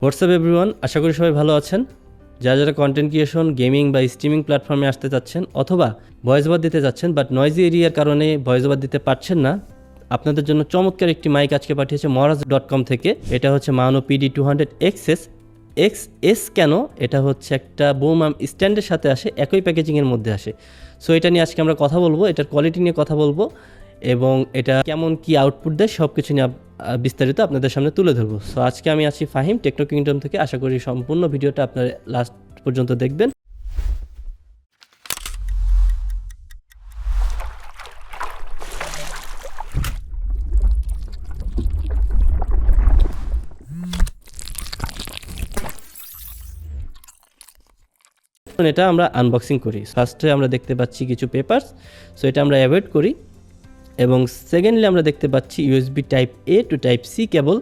WhatsApp everyone, আশা করি সবাই ভালো আছেন। যারা কন্টেন্ট ক্রিয়েশন, গেমিং বা স্ট্রিমিং প্ল্যাটফর্মে আসতে চাচ্ছেন অথবা ভয়েস ওভার দিতে যাচ্ছেন বাট নয়েজি এরিয়ার কারণে ভয়েস ওভার দিতে পারছেন না, আপনাদের জন্য চমৎকার একটি মাইক আজকে পাঠিয়েছে মহারাজ.com থেকে। এটা হচ্ছে মানো PD200 XS কেন? এটা হচ্ছে একটা বুম আর্ম স্ট্যান্ডের সাথে আসে, একই প্যাকেজিংয়ের মধ্যে আসে। সো এটা নিয়ে আজকে আমরা কথা বলবো, এটার কোয়ালিটি নিয়ে কথা বলবো এবং এটা কেমন কি আউটপুট দেয় সব কিছু নিয়ে বিস্তারিত আপনাদের সামনে তুলে ধরবো। সো আজকে আমি আছি ফাহিম টেকনো কিংডম থেকে। আশা করি সম্পূর্ণ ভিডিওটা আপনারা লাস্ট পর্যন্ত দেখবেন। এটা আমরা আনবক্সিং করি। ফার্স্টে আমরা দেখতে পাচ্ছি কিছু পেপারস, সো এটা আমরা অ্যাভয়েড করি। এবং সেকেন্ডলি আমরা দেখতে পাচ্ছি USB type A to type C cable.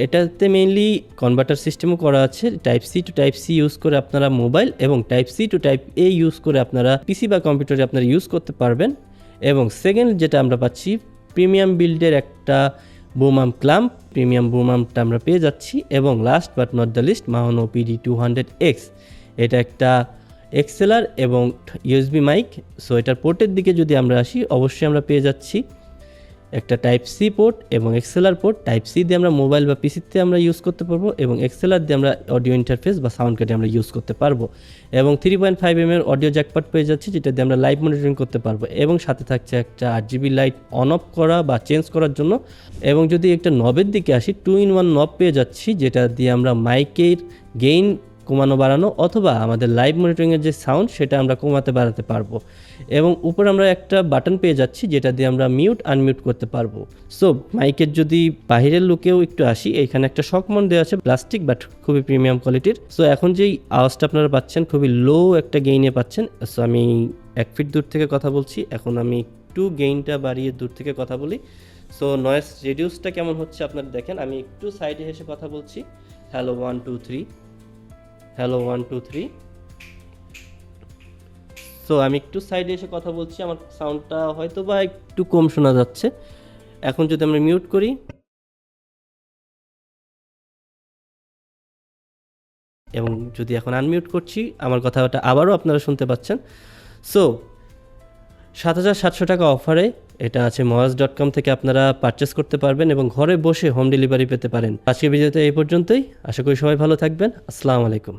এটাতে মেইনলি কনভার্টার সিস্টেমও করা আছে। Type C to type C use করে আপনারা মোবাইল এবং type C to type A use করে আপনারা পিসি বা কম্পিউটারে আপনারা ইউজ করতে পারবেন। এবং সেকেন্ড যেটা আমরা পাচ্ছি, প্রিমিয়াম বিল্ডের একটা boom arm clamp, premium boom আর্মটা আমরা পেয়ে যাচ্ছি। এবং last but not the least, Maono PD200X, এটা একটা XLR এবং USB মাইক। সো এটার পোর্টের দিকে যদি আমরা আসি, অবশ্যই আমরা পেয়ে যাচ্ছি একটা টাইপ C পোর্ট এবং XLR পোর্ট। টাইপ C দিয়ে আমরা মোবাইল বা পিসিতে আমরা ইউজ করতে পারবো এবং XLR দিয়ে আমরা অডিও ইন্টারফেস বা সাউন্ড কার্ডে আমরা ইউজ করতে পারবো। এবং 3.5mm এর অডিও জ্যাকপট পেয়ে যাচ্ছি, যেটা দিয়ে আমরা লাইভ মনিটরিং করতে পারবো। এবং সাথে থাকছে একটা RGB লাইট অন অফ করা বা চেঞ্জ করার জন্য। এবং যদি একটা নবের দিকে আসি, 2-in-1 নব পেয়ে যাচ্ছি, যেটা দিয়ে আমরা মাইকের গেইন কমানো বাড়ানো অথবা আমাদের লাইভ মনিটরিংয়ের যে সাউন্ড সেটা আমরা কমাতে বাড়াতে পারবো। এবং উপরে আমরা একটা বাটন পেয়ে যাচ্ছি, যেটা দিয়ে আমরা মিউট আনমিউট করতে পারবো। সো মাইকের যদি বাহিরের লুকেও একটু আসি, এখানে একটা শক মাউন্ট দেওয়া আছে, প্লাস্টিক বাট খুবই প্রিমিয়াম কোয়ালিটির। সো এখন যেই আওয়াজটা আপনারা পাচ্ছেন, খুবই লো একটা গেইনে পাচ্ছেন। সো আমি 1 ফিট দূর থেকে কথা বলছি, এখন আমি একটু গেইনটা বাড়িয়ে দূর থেকে কথা বলি। সো নয়েজ রিডিউসটা কেমন হচ্ছে আপনারা দেখেন। আমি একটু সাইডে এসে কথা বলছি। Hello 1 2 3, hello 1 2 3। সো আমি একটু সাইডে এসে কথা বলছি, আমার সাউন্ডটা হয়তো বা একটু কম শোনা যাচ্ছে। এখন যদি আমরা মিউট করি এবং যদি এখন আনমিউট করছি, আমার কথাটা আবারও আপনারা শুনতে পাচ্ছেন। সো 7,700 টাকা অফারে এটা আছে মহারাজ.com থেকে, আপনারা পারচেস করতে পারবেন এবং ঘরে বসে হোম ডেলিভারি পেতে পারেন। আজকের ভিডিওতে এই পর্যন্তই। আশা করি সবাই ভালো থাকবেন। আসসালামু আলাইকুম।